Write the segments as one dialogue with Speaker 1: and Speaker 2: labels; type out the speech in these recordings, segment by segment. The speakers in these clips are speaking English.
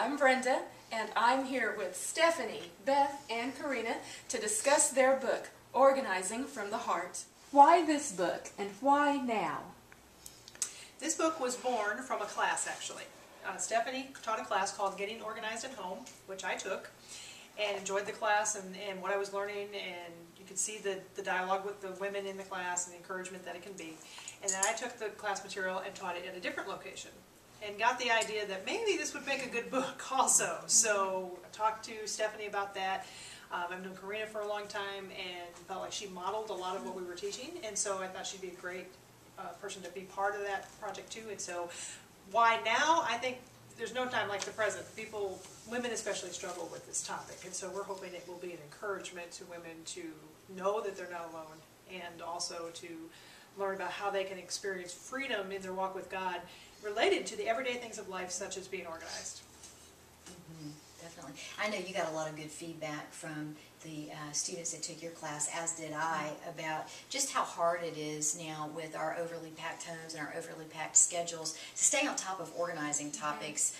Speaker 1: I'm Brenda, and I'm here with Stephanie, Beth, and Karina to discuss their book, Organizing from the Heart. Why this book, and why now?
Speaker 2: This book was born from a class, actually. Stephanie taught a class called Getting Organized at Home, which I took, and enjoyed the class and what I was learning, and you could see the dialogue with the women in the class and the encouragement that it can be. And then I took the class material and taught it at a different location, and got the idea that maybe this would make a good book also. So I talked to Stephanie about that. I've known Karina for a long time and felt like she modeled a lot of what we were teaching, and so I thought she'd be a great person to be part of that project too. And so why now? I think there's no time like the present. People, women especially, struggle with this topic, and so we're hoping it will be an encouragement to women to know that they're not alone, and also to learn about how they can experience freedom in their walk with God related to the everyday things of life, such as being organized.
Speaker 3: Definitely. I know you got a lot of good feedback from the students that took your class, as did I, about just how hard it is now with our overly packed homes and our overly packed schedules to stay on top of organizing topics.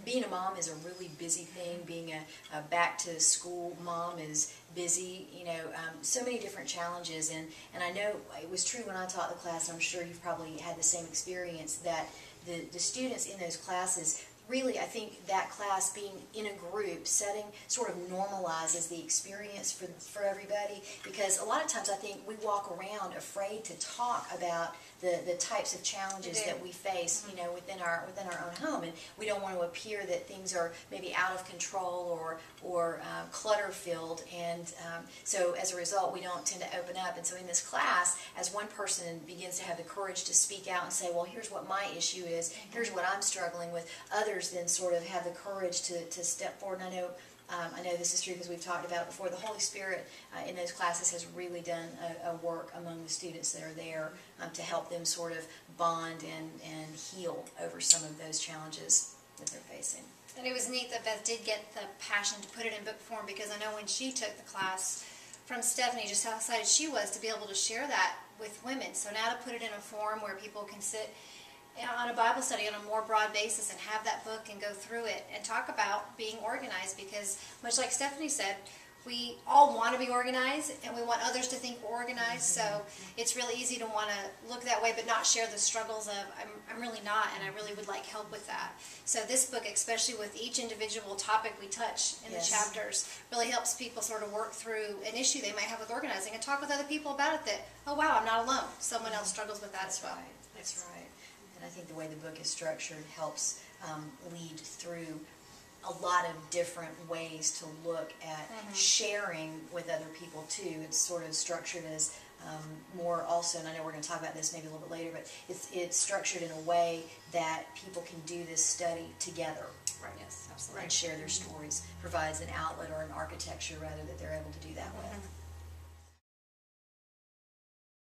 Speaker 3: Being a mom is a really busy thing. Being a back-to-school mom is busy. You know, so many different challenges. And I know it was true when I taught the class, and I'm sure you've probably had the same experience, that the students in those classes, really, I think that class being in a group setting sort of normalizes the experience for everybody, because a lot of times I think we walk around afraid to talk about the types of challenges that we face, you know, within our own home, and we don't want to appear that things are maybe out of control or clutter filled, and so as a result we don't tend to open up. And so in this class, as one person begins to have the courage to speak out and say, well, here's what my issue is, here's what I'm struggling with, others then sort of have the courage to step forward. And I know this is true because we've talked about it before. The Holy Spirit in those classes has really done a work among the students that are there to help them sort of bond and heal over some of those challenges that they're facing.
Speaker 4: And it was neat that Beth did get the passion to put it in book form, because I know when she took the class from Stephanie, just how excited she was to be able to share that with women. So now to put it in a form where people can sit on a Bible study on a more broad basis and have that book and go through it and talk about being organized, because much like Stephanie said, we all want to be organized and we want others to think we're organized, so it's really easy to want to look that way but not share the struggles of I'm really not, and I really would like help with that. So this book, especially with each individual topic we touch in the chapters, really helps people sort of work through an issue they might have with organizing and talk with other people about it, that, oh wow, I'm not alone. Someone else struggles with that as well.
Speaker 3: That's right. I think the way the book is structured helps lead through a lot of different ways to look at sharing with other people too. It's sort of structured as more also, and I know we're going to talk about this maybe a little bit later, but it's structured in a way that people can do this study together.
Speaker 1: Right. Yes, absolutely.
Speaker 3: And share their stories. Provides an outlet or an architecture, rather, that they're able to do that with.